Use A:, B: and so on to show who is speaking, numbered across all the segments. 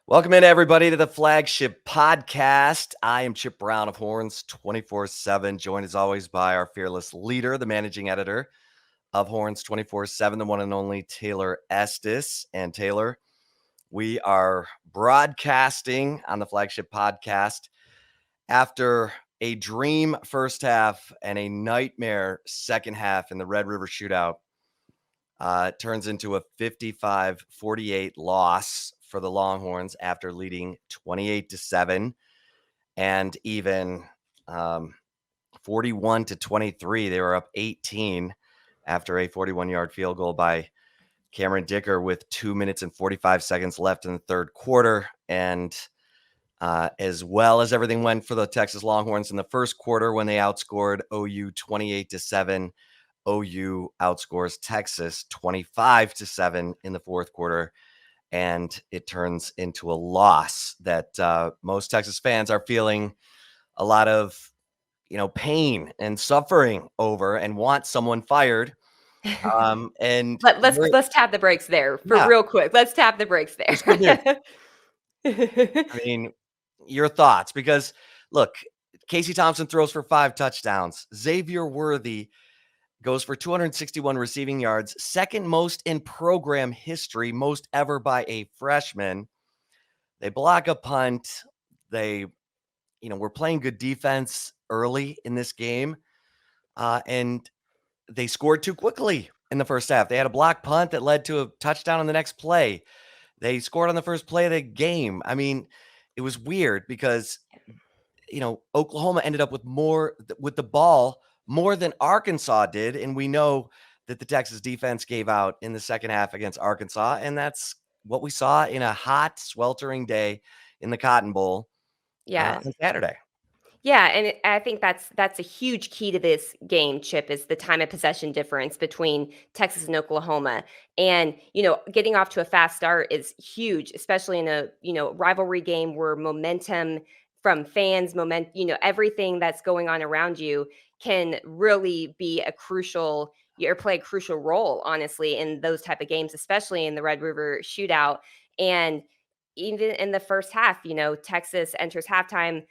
A: Welcome in, everybody, to the Flagship podcast. I am Chip Brown of Horns 24/7, joined as always by our fearless leader, the managing editor of Horns 24/7, the one and only Taylor Estes. And Taylor, we are broadcasting on the Flagship podcast after a dream first half and a nightmare second half in the Red River shootout. It turns into a 55-48 loss for the Longhorns after leading 28-7 and even 41-23. They were up 18 after a 41-yard field goal by Cameron Dicker with 2 minutes and 45 seconds left in the third quarter. And as well as everything went for the Texas Longhorns in the first quarter when they outscored OU 28-7. OU outscores Texas 25-7 in the fourth quarter, and it turns into a loss that most Texas fans are feeling a lot of, pain and suffering over and want someone fired. And
B: Let's tap the brakes there for
A: yeah,
B: real quick. Let's tap the brakes
A: it's good news.
B: there.
A: I mean, your thoughts, because look, Casey Thompson throws for 5 touchdowns. Xavier Worthy goes for 261 receiving yards, second most in program history, most ever by a freshman. They block a punt. They, were playing good defense early in this game, and they scored too quickly in the first half. They had a block punt that led to a touchdown on the next play. They scored on the first play of the game. I mean, it was weird because, Oklahoma ended up with the ball more than Arkansas did. And we know that the Texas defense gave out in the second half against Arkansas. And that's what we saw in a hot, sweltering day in the Cotton Bowl
B: Yeah.
A: on Saturday.
B: Yeah, and I think that's a huge key to this game, Chip, is the time of possession difference between Texas and Oklahoma. And, getting off to a fast start is huge, especially in a, rivalry game where momentum from fans, everything that's going on around you can really be a crucial or play a crucial role, honestly, in those type of games, especially in the Red River shootout. And even in the first half, Texas enters halftime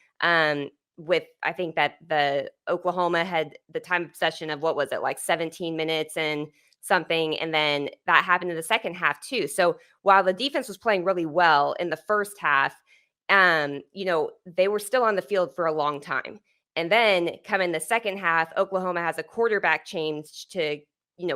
B: with I think that the Oklahoma had the time of possession of what was it, like 17 minutes and something, and then that happened in the second half too. So while the defense was playing really well in the first half, they were still on the field for a long time. And then come in the second half, Oklahoma has a quarterback change to,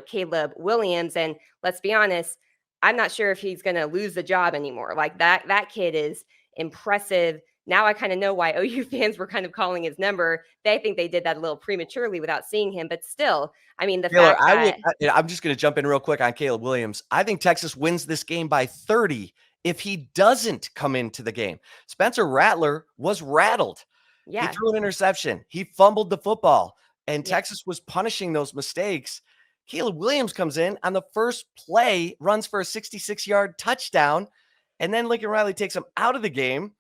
B: Caleb Williams, and let's be honest, I'm not sure if he's going to lose the job anymore. Like that kid is impressive. Now I kind of know why OU fans were kind of calling his number. They think they did that a little prematurely without seeing him, but still, I mean, the
A: Taylor,
B: fact that
A: I'm just going to jump in real quick on Caleb Williams. I think Texas wins this game by 30 if he doesn't come into the game. Spencer Rattler was rattled. He threw an interception. He fumbled the football, and Texas was punishing those mistakes. Caleb Williams comes in on the first play, runs for a 66-yard touchdown, and then Lincoln Riley takes him out of the game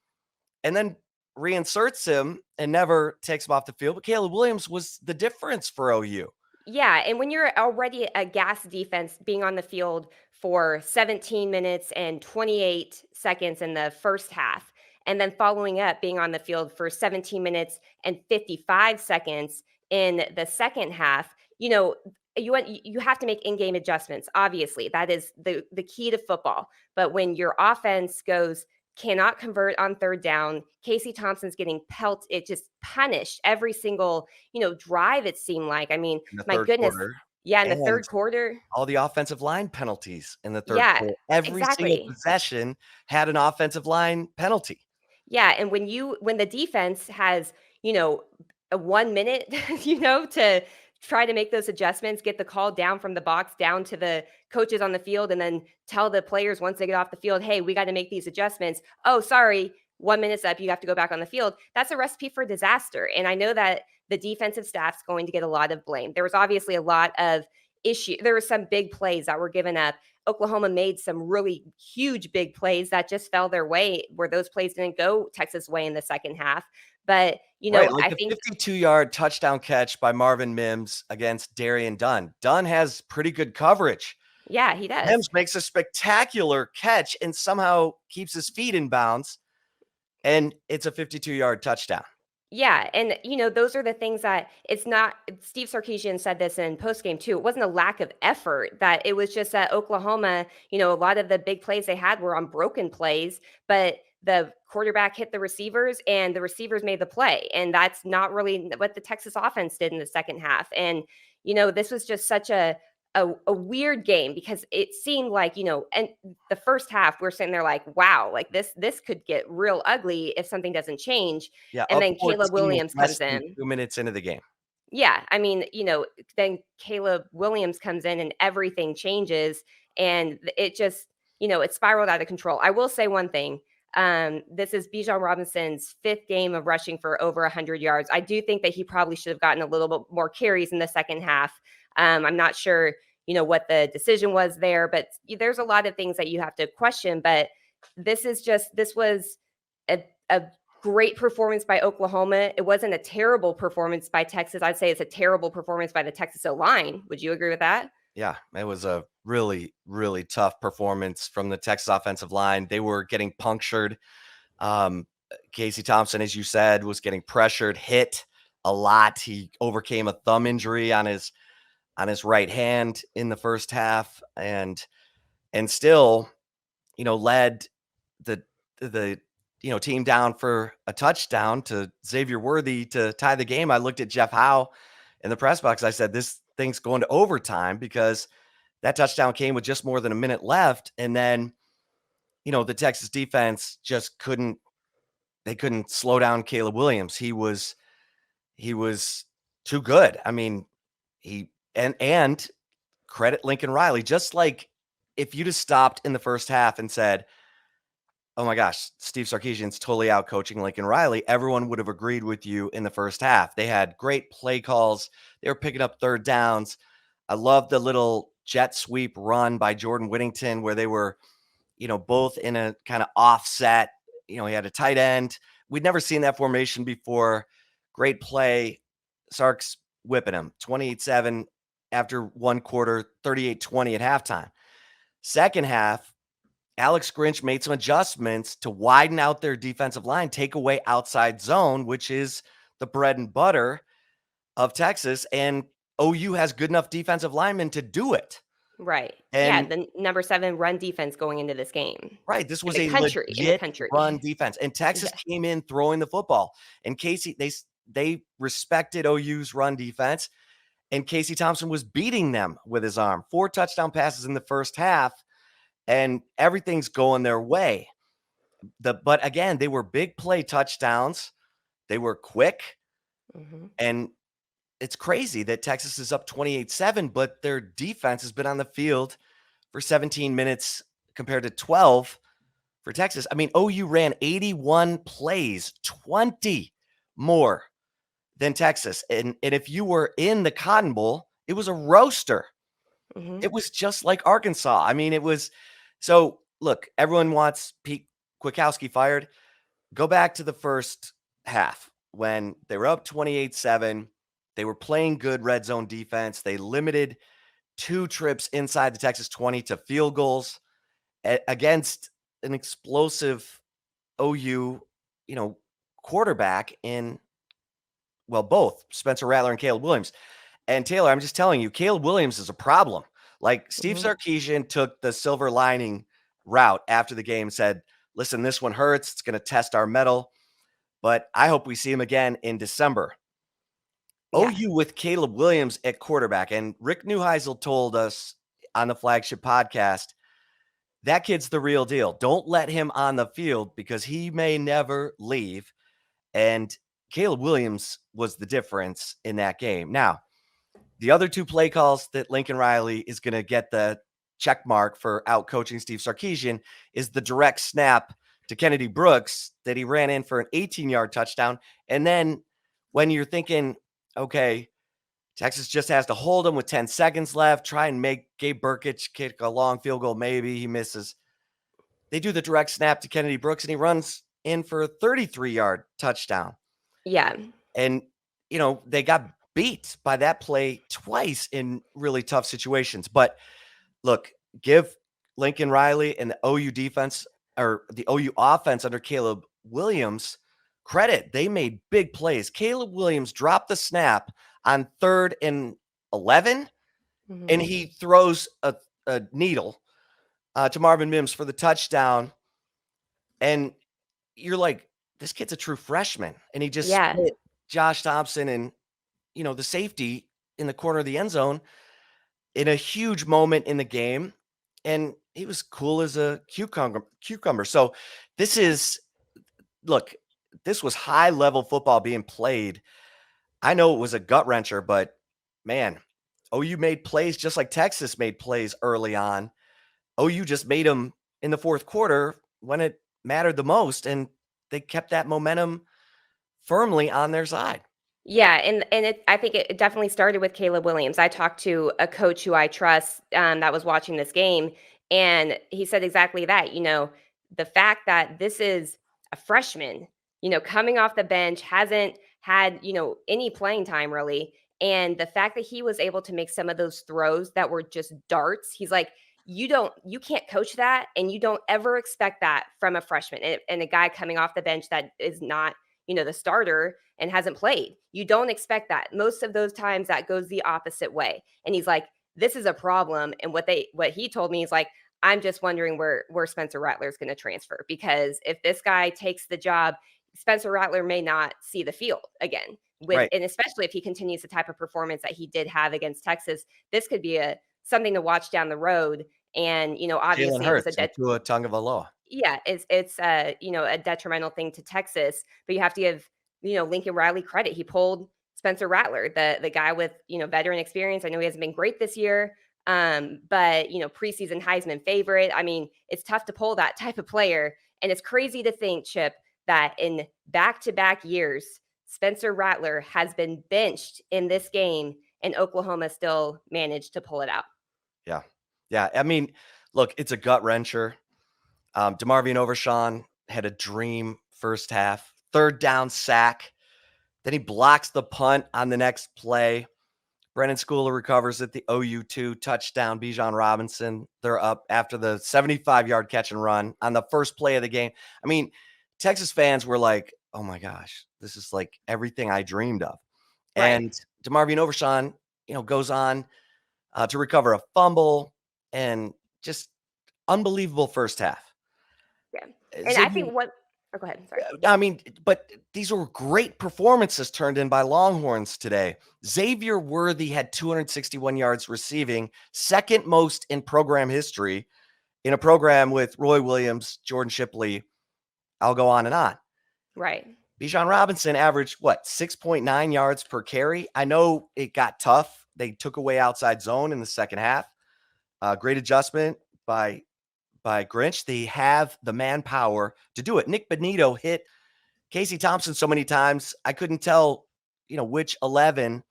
A: and then reinserts him and never takes him off the field. But Caleb Williams was the difference for OU.
B: Yeah, and when you're already a gas defense being on the field for 17 minutes and 28 seconds in the first half, and then following up being on the field for 17 minutes and 55 seconds in the second half, you have to make in-game adjustments. Obviously, that is the key to football. But when your offense cannot convert on third down, Casey Thompson's getting it just punished every single, drive, it seemed like. I mean, my goodness.
A: Quarter.
B: Yeah, in the third quarter.
A: All the offensive line penalties in the third quarter. Every single possession had an offensive line penalty.
B: Yeah, and when the defense has, a 1 minute, to try to make those adjustments, get the call down from the box down to the coaches on the field, and then tell the players once they get off the field, hey, we got to make these adjustments. Oh, sorry, 1 minute's up. You have to go back on the field. That's a recipe for disaster. And I know that the defensive staff's going to get a lot of blame. There was obviously a lot of issue. There were some big plays that were given up. Oklahoma made some really huge big plays that just fell their way, where those plays didn't go Texas' way in the second half. But,
A: I think the 52-yard touchdown catch by Marvin Mims against Darian Dunn. Dunn has pretty good coverage
B: Yeah, he does.
A: Mims makes a spectacular catch and somehow keeps his feet in bounds, and it's a 52-yard touchdown.
B: Yeah, and those are the things that it's not. Steve Sarkisian said this in postgame too. It wasn't a lack of effort; that it was just that Oklahoma, a lot of the big plays they had were on broken plays, but the quarterback hit the receivers, and the receivers made the play, and that's not really what the Texas offense did in the second half. And this was just such a weird game because it seemed like and the first half we're sitting there like, wow, like this could get real ugly if something doesn't change.
A: Yeah,
B: And
A: up
B: then Caleb
A: 14 with
B: Williams
A: less
B: comes
A: than
B: in.
A: 2 minutes into the game.
B: Yeah, I mean, then Caleb Williams comes in and everything changes, and it just, it spiraled out of control. I will say one thing. This is Bijan Robinson's fifth game of rushing for over 100 yards. I do think that he probably should have gotten a little bit more carries in the second half. I'm not sure, what the decision was there, but there's a lot of things that you have to question. But this was a great performance by Oklahoma. It wasn't a terrible performance by Texas. I'd say it's a terrible performance by the Texas O-line. Would you agree with that?
A: Yeah, it was a really, really tough performance from the Texas offensive line. They were getting punctured. Um, Casey Thompson, as you said, was getting pressured, hit a lot. He overcame a thumb injury on his right hand in the first half, and still, led the team down for a touchdown to Xavier Worthy to tie the game. I looked at Jeff Howe in the press box. I said, this thing's going to overtime because that touchdown came with just more than a minute left. And then, the Texas defense just couldn't slow down Caleb Williams. He was too good. I mean, he and credit Lincoln Riley, just like if you just stopped in the first half and said, oh my gosh, Steve Sarkisian's totally out coaching Lincoln Riley, everyone would have agreed with you in the first half. They had great play calls. They were picking up third downs. I love the little jet sweep run by Jordan Whittington where they were, both in a kind of offset. He had a tight end. We'd never seen that formation before. Great play. Sark's whipping him 28-7 after one quarter, 38-20 at halftime. Second half, Alex Grinch made some adjustments to widen out their defensive line, take away outside zone, which is the bread and butter of Texas. And OU has good enough defensive linemen to do it.
B: Right. Yeah,
A: And
B: the number 7 run defense going into this game.
A: right, this
B: In
A: was
B: the
A: a
B: country, in the
A: legit
B: country.
A: run defense. And Texas
B: Yeah.
A: came in throwing the football. And Casey, they respected OU's run defense. And Casey Thompson was beating them with his arm. 4 touchdown passes in the first half. And everything's going their way. But again, they were big play touchdowns. They were quick.
B: Mhm.
A: And it's crazy that Texas is up 28-7, but their defense has been on the field for 17 minutes compared to 12 for Texas. I mean, OU ran 81 plays, 20 more than Texas. And if you were in the Cotton Bowl, it was a roaster.
B: Mhm.
A: It was just like Arkansas. I mean, it was so look, everyone wants Pete Kwiatkowski fired. Go back to the first half when they were up 28-7. They were playing good red zone defense. They limited 2 trips inside the Texas 20 to field goals against an explosive OU, quarterback in, well, both Spencer Rattler and Caleb Williams. And Taylor, I'm just telling you, Caleb Williams is a problem. Like Steve
B: Mhm.
A: Sarkisian took the silver lining route after the game, said, listen, this one hurts. It's going to test our mettle, but I hope we see him again in December.
B: Yeah.
A: OU with Caleb Williams at quarterback. And Rick Neuheisel told us on the Flagship podcast, that kid's the real deal. Don't let him on the field because he may never leave. And Caleb Williams was the difference in that game. Now, the other 2 play calls that Lincoln Riley is going to get the check mark for out coaching Steve Sarkisian is the direct snap to Kennedy Brooks that he ran in for an 18-yard touchdown. And then when you're thinking, okay, Texas just has to hold him with 10 seconds left, try and make Gabe Burkich kick a long field goal. Maybe he misses. They do the direct snap to Kennedy Brooks and he runs in for a 33-yard touchdown.
B: Yeah.
A: And, they got beat by that play twice in really tough situations. But look, give Lincoln Riley and the OU defense or the OU offense under Caleb Williams credit. They made big plays. Caleb Williams dropped the snap on 3rd and 11, and
B: Mhm.
A: he throws a needle to Marvin Mims for the touchdown. And you're like, this kid's a true freshman. And he just
B: Yeah.
A: split Josh Thompson and, the safety in the corner of the end zone in a huge moment in the game. And he was cool as a cucumber. So this is, look, this was high level football being played. I know it was a gut wrencher, but man, OU made plays just like Texas made plays early on. OU just made them in the fourth quarter when it mattered the most, and they kept that momentum firmly on their side.
B: Yeah, and I think it definitely started with Caleb Williams. I talked to a coach who I trust that was watching this game, and he said exactly that. The fact that this is a freshman, coming off the bench, hasn't had any playing time really, and the fact that he was able to make some of those throws that were just darts. He's like, you can't coach that, and you don't ever expect that from a freshman and a guy coming off the bench that is not the starter and hasn't played. You don't expect that. Most of those times that goes the opposite way. And he's like, this is a problem. And what he told me is like, I'm just wondering where Spencer Rattler is going to transfer, because if this guy takes the job, Spencer Rattler may not see the field again.
A: Right.
B: And especially if he continues the type of performance that he did have against Texas, this could be something to watch down the road. And
A: Jalen
B: obviously it was
A: Hurts and Tua Tagovailoa.
B: yeah, it's a detrimental thing to Texas, but you have to give Lincoln Riley credit. He pulled Spencer Rattler, the guy with veteran experience. I know he hasn't been great this year, but preseason Heisman favorite. I mean, it's tough to pull that type of player, and it's crazy to think, Chip, that in back-to-back years, Spencer Rattler has been benched in this game, and Oklahoma still managed to pull it out.
A: Yeah. Yeah. I mean, look, it's a gut wrencher. DeMarvion Overshawn had a dream first half, 3rd down sack. Then he blocks the punt on the next play. Brennan Schooler recovers at the OU2 touchdown. Bijan Robinson, they're up after the 75-yard catch and run on the first play of the game. I mean, Texas fans were like, oh my gosh, this is like everything I dreamed of.
B: Right.
A: And DeMarvion Overshawn, goes on to recover a fumble and just unbelievable first half.
B: Yeah. And I
A: Xavier,
B: think what oh, go ahead. Sorry.
A: I mean, but these were great performances turned in by Longhorns today. Xavier Worthy had 261 yards receiving, 2nd most in program history, in a program with Roy Williams, Jordan Shipley. I'll go on and on.
B: Right.
A: Bijan Robinson averaged 6.9 yards per carry. I know it got tough. They took away outside zone in the second half. Great adjustment by Grinch. They have the manpower to do it. Nick Benito hit Casey Thompson so many times, I couldn't tell, which 11.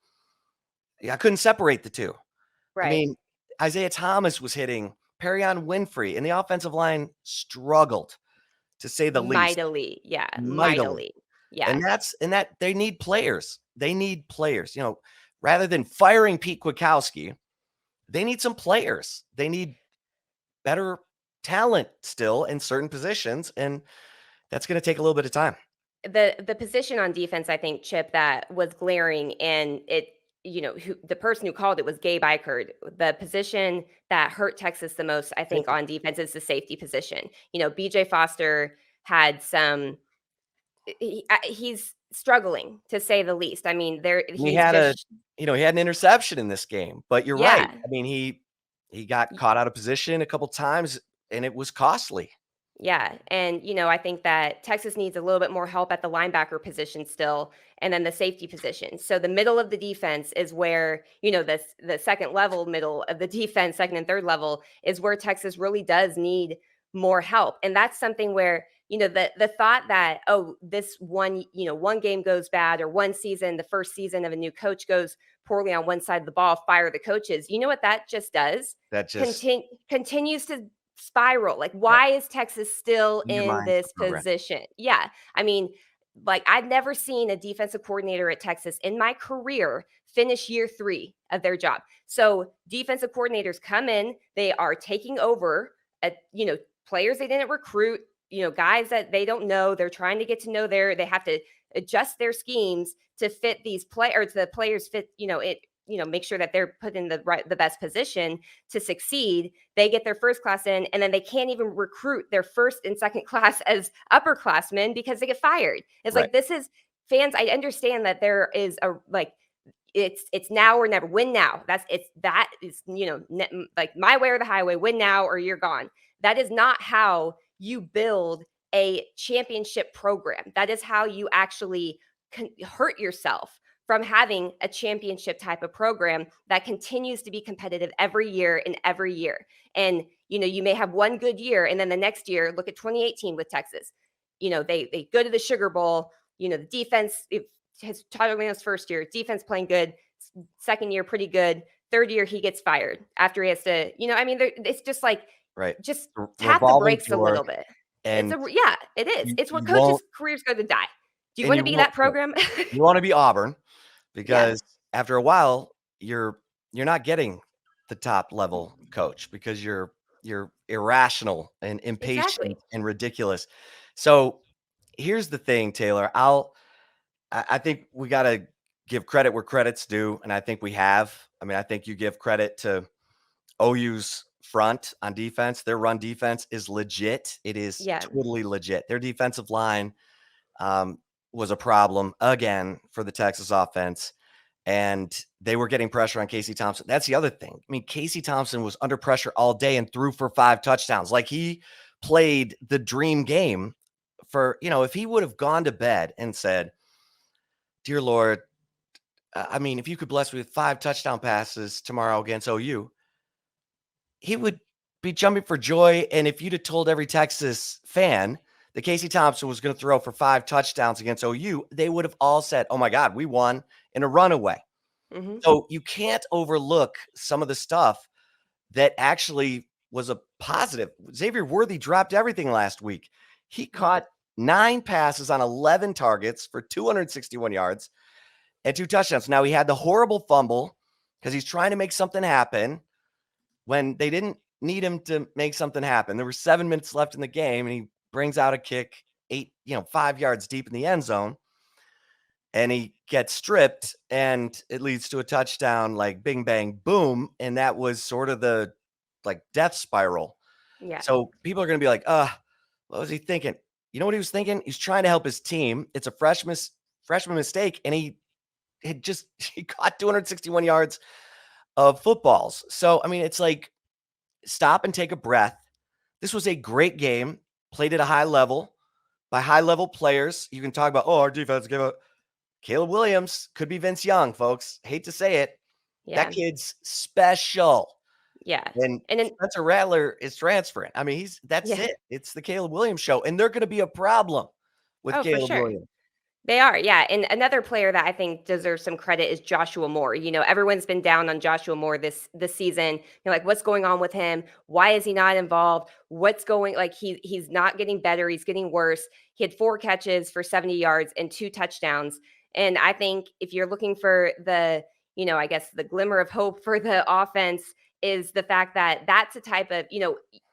A: I couldn't separate the two. I
B: Right.
A: mean, Isaiah Thomas was hitting Perion Winfrey, and the offensive line struggled, to say the least,
B: Mightily. Yeah.
A: mightily.
B: Mightily. Yeah.
A: And that they need players. They need players. Rather than firing Pete Kwiatkowski, they need some players. They need better talent still in certain positions, and that's going to take a little bit of time.
B: The position on defense, I think, Chip, that was glaring, and the person who called it was Gabe Eichert. The position that hurt Texas the most, I think,
A: Safety.
B: on defense is the safety position. BJ Foster had some. He's struggling, to say the least. I mean,
A: He
B: he's
A: had
B: just
A: he had an interception in this game, but you're right.
B: yeah.
A: I mean, he got caught out of position a couple times, and it was costly.
B: Yeah, and I think that Texas needs a little bit more help at the linebacker position still, and then the safety position. So the middle of the defense is where the second level middle of the defense, second and third level, is where Texas really does need more help, and that's something where the thought that this one game goes bad, or one season, the first season of a new coach goes poorly on one side of the ball, fire the coaches. You know what that just does?
A: That just
B: Continues to spiral. Like, why is Texas still in
A: undermines the
B: this
A: program.
B: position? Yeah. I mean, like I've never seen a defensive coordinator at Texas in my career finish year 3 of their job. So defensive coordinators come in, they are taking over at, players they didn't recruit, guys that they don't know. They're trying to get to know they have to adjust their schemes to fit these players, the players fit, make sure that they're put in the best position to succeed. They get their first class in, and then they can't even recruit their first and second class as upperclassmen because they get fired. It's
A: Right.
B: like, this is fans. I understand that there is a like it's now or never. Win now. That is like my way or the highway. Win now or you're gone. That is not how you build a championship program. That is how you actually hurt yourself from having a championship type of program that continues to be competitive every year and every year. And you may have one good year, and then the next year, look at 2018 with Texas. They go to the Sugar Bowl. The defense, his Todd Orlando's first year, defense playing good. Second year, pretty good. Third year, he gets fired after he has to, it's just like,
A: Right.
B: just tap the
A: Revolving
B: brakes a
A: door,
B: little bit.
A: and
B: Yeah, it is.
A: you
B: It's what
A: you
B: coaches'
A: won't
B: careers go to die. Do you
A: and
B: want to
A: you
B: be
A: won't
B: that program?
A: you wanna be Auburn
B: Yeah,
A: because after a while, you're not getting the top level coach because you're irrational and
B: exactly.
A: impatient and ridiculous. So, here's the thing, Taylor, I think we gotta give credit where credit's due, and I think we have. I mean, I think you give credit to OU's front on defense. Their run defense is legit. It is
B: Yeah,
A: totally legit. Their defensive line um, was a problem again for the Texas offense, and they were getting pressure on Casey Thompson. That's the other thing. I mean, Casey Thompson was under pressure all day and threw for 5 touchdowns. Like, he played the dream game for, if he would have gone to bed and said, "Dear Lord, I mean, if you could bless me with 5 touchdown passes tomorrow against OU," he would be jumping for joy. And if you'd have told every Texas fan that Casey Thompson was going to throw for 5 touchdowns against OU, they would have all said, "Oh my God, we won in a runaway."
B: hmm
A: So you can't overlook some of the stuff that actually was a positive. Xavier Worthy dropped everything last week. He caught 9 passes on 11 targets for 261 yards and 2 touchdowns. Now, he had the horrible fumble because he's trying to make something happen when they didn't need him to make something happen. There were 7 minutes left in the game, and he brings out a kick 5 yards deep in the end zone, and he gets stripped, and it leads to a touchdown, like bing, bang, boom. And that was sort of the death spiral.
B: yeah.
A: So people are going to be like, what was he thinking? You know what he was thinking? He's trying to help his team. It's a freshman mistake, and he caught 261 yards of footballs. So, I mean, it's like, stop and take a breath. This was a great game, played at a high level by high level players. You can talk about, our defense gave up. Caleb Williams could be Vince Young, folks. Hate to say it. That
B: Yeah,
A: kid's special.
B: yeah.
A: And
B: And then
A: Spencer Rattler is transferring. I mean, that's
B: yeah.
A: it. It's the Caleb Williams show. And they're going to be a problem with
B: Oh, for
A: Caleb
B: sure.
A: Williams.
B: They are, yeah. And another player that I think deserves some credit is Joshua Moore. Everyone's been down on Joshua Moore this season. Like, what's going on with him? Why is he not involved? What's going like he's not getting better, he's getting worse. He had 4 catches for 70 yards and 2 touchdowns. And I think if you're looking for I guess the glimmer of hope for the offense is the fact that that's a type of,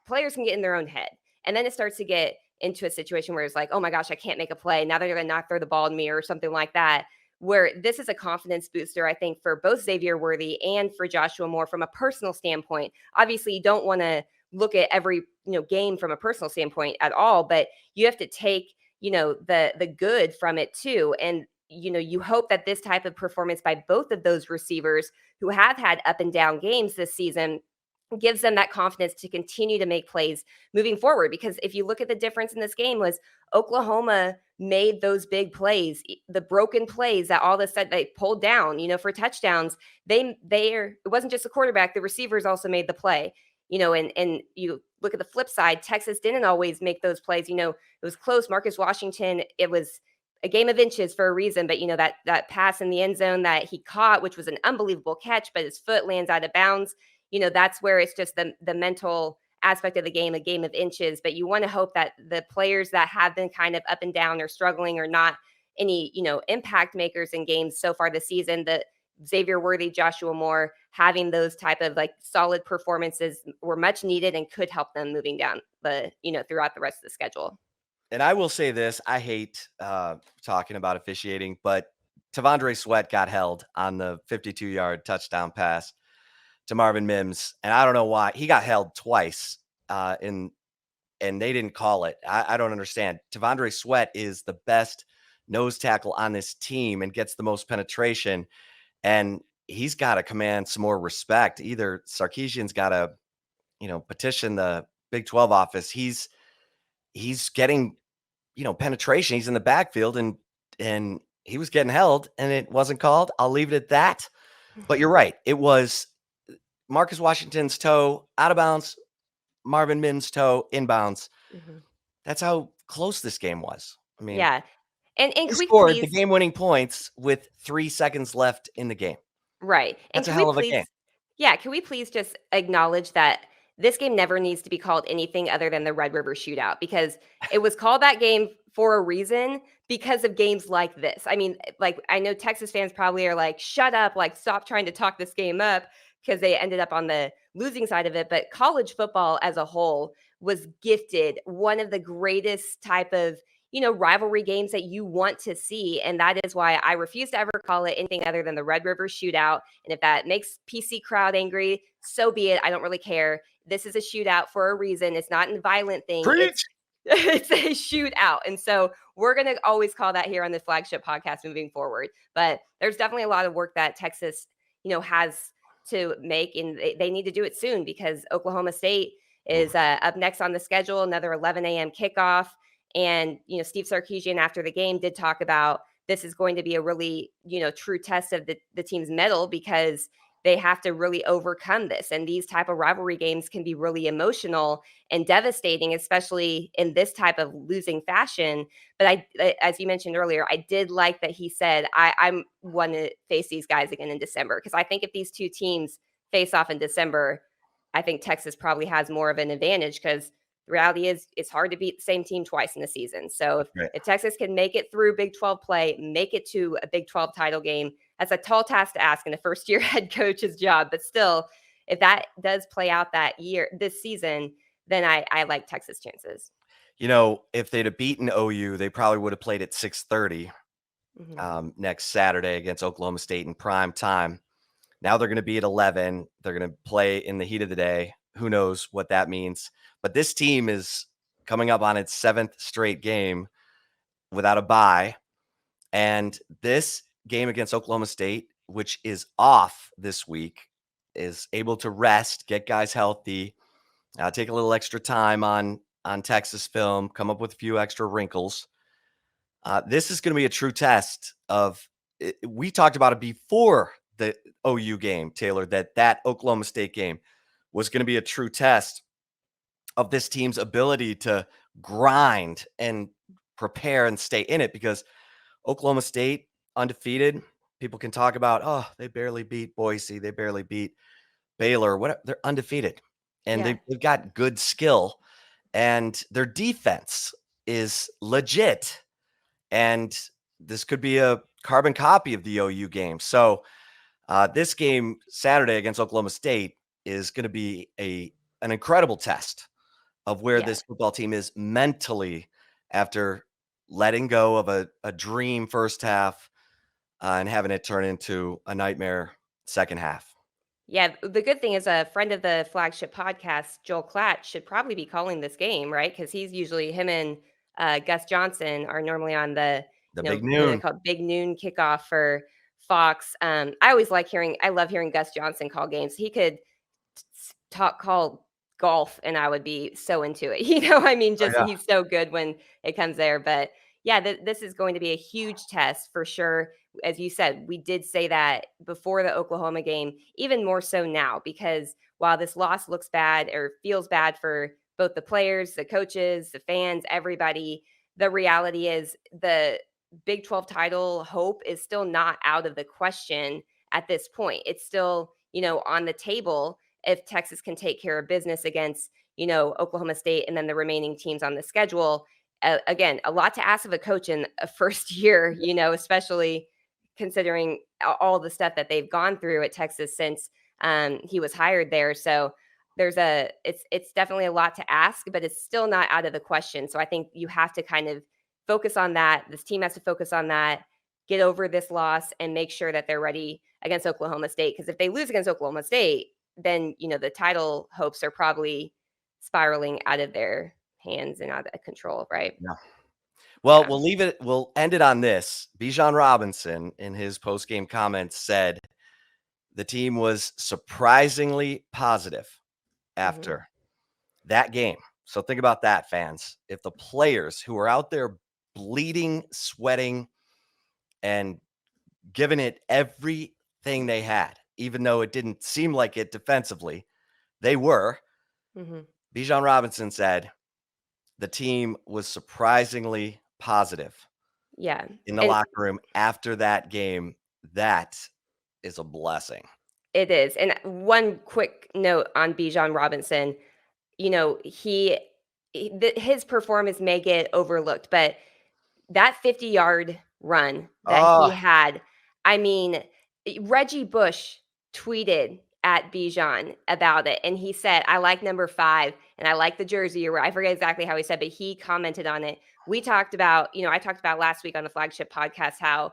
B: players can get in their own head. And then it starts to get into a situation where it's like, oh my gosh, I can't make a play. Now they're going to not throw the ball to me or something like that. Where this is a confidence booster, I think, for both Xavier Worthy and for Joshua Moore from a personal standpoint. Obviously, you don't want to look at every game from a personal standpoint at all, but you have to take the good from it too. And you hope that this type of performance by both of those receivers who have had up and down games this season gives them that confidence to continue to make plays moving forward. Because if you look at the difference in this game was Oklahoma made those big plays, the broken plays that all of a sudden they pulled down, for touchdowns. It wasn't just the quarterback, the receivers also made the play, and you look at the flip side, Texas didn't always make those plays. It was close. Marcus Washington, it was a game of inches for a reason, but that pass in the end zone that he caught, which was an unbelievable catch, but his foot lands out of bounds. That's where it's just the mental aspect of the game, a game of inches. But you want to hope that the players that have been kind of up and down or struggling or not any, impact makers in games so far this season. The Xavier Worthy, Joshua Moore, having those type of like solid performances were much needed and could help them moving down throughout the rest of the schedule.
A: And I will say this, I hate talking about officiating, but Tavondre Sweat got held on the 52-yard touchdown pass to Marvin Mims, and I don't know why. He got held twice, and they didn't call it. I don't understand. Tavondre Sweat is the best nose tackle on this team and gets the most penetration, and he's got to command some more respect. Either Sarkisian's got to, petition the Big 12 office. He's getting, penetration. He's in the backfield and he was getting held and it wasn't called. I'll leave it at that. But you're right. It was Marcus Washington's toe out of bounds, Marvin Mims' toe inbounds.
B: Mm-hmm.
A: That's how close this game was. I mean,
B: yeah. And
A: they
B: can we
A: scored the
B: please
A: game-winning points with 3 seconds left in the game.
B: Right. And
A: That's a
B: can we
A: hell of a
B: please
A: game.
B: Yeah, can we please just acknowledge that this game never needs to be called anything other than the Red River Shootout, because it was called that game for a reason, because of games like this. I mean, like, I know Texas fans probably are like, shut up, like, stop trying to talk this game up, because they ended up on the losing side of it. But college football as a whole was gifted one of the greatest type of rivalry games that you want to see. And that is why I refuse to ever call it anything other than the Red River Shootout. And if that makes PC crowd angry, so be it. I don't really care. This is a shootout for a reason. It's not a violent thing.
A: Preach.
B: It's a shootout. And so we're going to always call that here on the Flagship podcast moving forward. But there's definitely a lot of work that Texas, has to make, and they need to do it soon, because Oklahoma State is up next on the schedule, another 11 a.m. kickoff. And, Steve Sarkisian after the game did talk about this is going to be a really, true test of the team's mettle, because they have to really overcome this. And these type of rivalry games can be really emotional and devastating, especially in this type of losing fashion. But as you mentioned earlier, I did like that he said, I'm want to face these guys again in December, because I think if these two teams face off in December, I think Texas probably has more of an advantage, because the reality is it's hard to beat the same team twice in the season. So if Texas can make it through Big 12 play, make it to a Big 12 title game, that's a tall task to ask in a first-year head coach's job. But still, if that does play out this season, then I like Texas' chances.
A: If they'd have beaten OU, they probably would have played at 6:30 next Saturday against Oklahoma State in prime time. Now they're going to be at 11. They're going to play in the heat of the day. Who knows what that means? But this team is coming up on its 7th straight game without a bye. And this game against Oklahoma State, which is off this week, is able to rest, get guys healthy, take a little extra time on Texas film, come up with a few extra wrinkles. This is going to be a true test of – we talked about it before the OU game, Taylor, that Oklahoma State game was going to be a true test of this team's ability to grind and prepare and stay in it, because Oklahoma State, undefeated, people can talk about, oh, they barely beat Boise, they barely beat Baylor, whatever. They're undefeated, and they've got good skill, and their defense is legit, and this could be a carbon copy of the OU game. So this game Saturday against Oklahoma State is going to be an incredible test of where this football team is mentally after letting go of a dream first half and having it turn into a nightmare second half.
B: Yeah, the good thing is a friend of the Flagship podcast, Joel Klatt, should probably be calling this game, right? Because him and Gus Johnson are normally on the
A: big
B: what do they
A: noon.
B: call it? Big noon kickoff for Fox. I love hearing Gus Johnson call games. He could call golf and I would be so into it. He's so good when it comes there. But yeah, this is going to be a huge test for sure. As you said, we did say that before the Oklahoma game, even more so now, because while this loss looks bad or feels bad for both the players, the coaches, the fans, everybody, the reality is the Big 12 title hope is still not out of the question at this point. It's still, on the table if Texas can take care of business against, Oklahoma State and then the remaining teams on the schedule. again, a lot to ask of a coach in a first year, especially considering all the stuff that they've gone through at Texas since he was hired there. So it's definitely a lot to ask, but it's still not out of the question. So I think you have to kind of focus on that. This team has to focus on that, get over this loss, and make sure that they're ready against Oklahoma State. Because if they lose against Oklahoma State, then the title hopes are probably spiraling out of their hands and out of control, right?
A: Yeah. Well,
B: Yeah.
A: we'll end it on this. Bijan Robinson, in his post-game comments, said the team was surprisingly positive
B: Hmm.
A: after that game. So think about that, fans. If the players who are out there bleeding, sweating, and giving it everything they had, even though it didn't seem like it defensively, they were.
B: Hmm.
A: Bijan Robinson said the team was surprisingly positive
B: Yeah.
A: in the
B: And
A: locker room after that game. That is a blessing.
B: it is. And one quick note on Bijan Robinson, his performance may get overlooked, but that 50-yard run that he
A: Oh,
B: had, I mean, Reggie Bush tweeted at Bijan about it, and he said, "I like number 5, and I like the jersey," or I forget exactly how he said, but he commented on it. We talked about, I talked about last week on the Flagship podcast how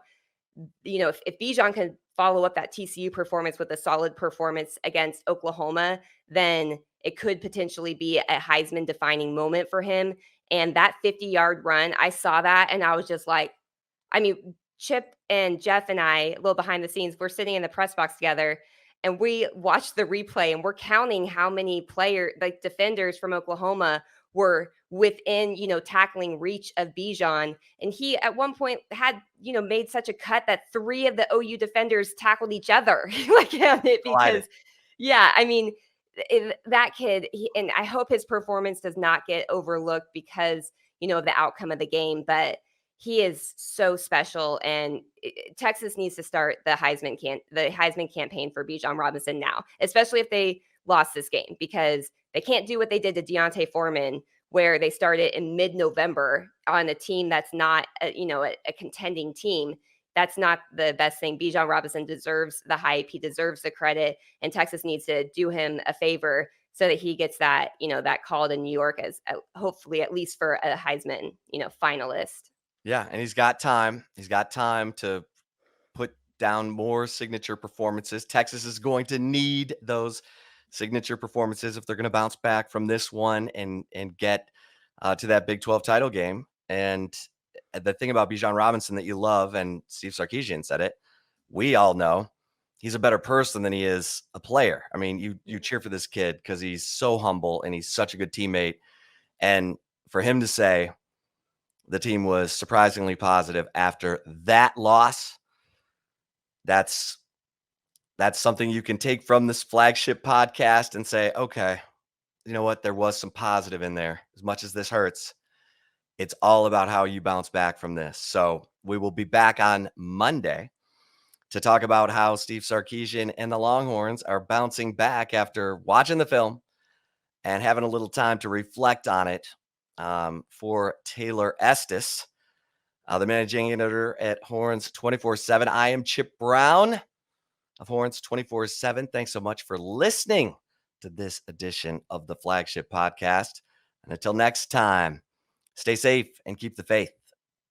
B: if Bijan can follow up that TCU performance with a solid performance against Oklahoma, then it could potentially be a Heisman defining moment for him. And that 50-yard run, I saw that and I was just like, I mean, Chip and Jeff and I, a little behind the scenes, we're sitting in the press box together and we watched the replay and we're counting how many defenders from Oklahoma were within, tackling reach of Bijan. And he at one point had, made such a cut that 3 of the OU defenders tackled each other like on it
A: collided.
B: because, yeah, I mean, that kid, and I hope his performance does not get overlooked because, of the outcome of the game. But he is so special, and Texas needs to start the Heisman campaign for Bijan Robinson now, especially if they lost this game, because they can't do what they did to Deontay Foreman, where they started in mid-November on a team that's not a contending team. That's not the best thing. Bijan Robinson deserves the hype. He deserves the credit, and Texas needs to do him a favor so that he gets that that call to New York as hopefully at least for a Heisman finalist.
A: Yeah, and he's got time. He's got time to put down more signature performances. Texas is going to need those signature performances if they're going to bounce back from this one and get to that Big 12 title game. And the thing about Bijan Robinson that you love, and Steve Sarkisian said it, we all know he's a better person than he is a player. I mean, you cheer for this kid because he's so humble and he's such a good teammate. And for him to say the team was surprisingly positive after that loss, that's something you can take from this Flagship podcast and say, okay, you know what? There was some positive in there. As much as this hurts, it's all about how you bounce back from this. So we will be back on Monday to talk about how Steve Sarkisian and the Longhorns are bouncing back after watching the film and having a little time to reflect on it. For Taylor Estes, the managing editor at Horns 24/7, I am Chip Brown of Horns 24/7. Thanks so much for listening to this edition of the Flagship podcast. And until next time, stay safe and keep the faith.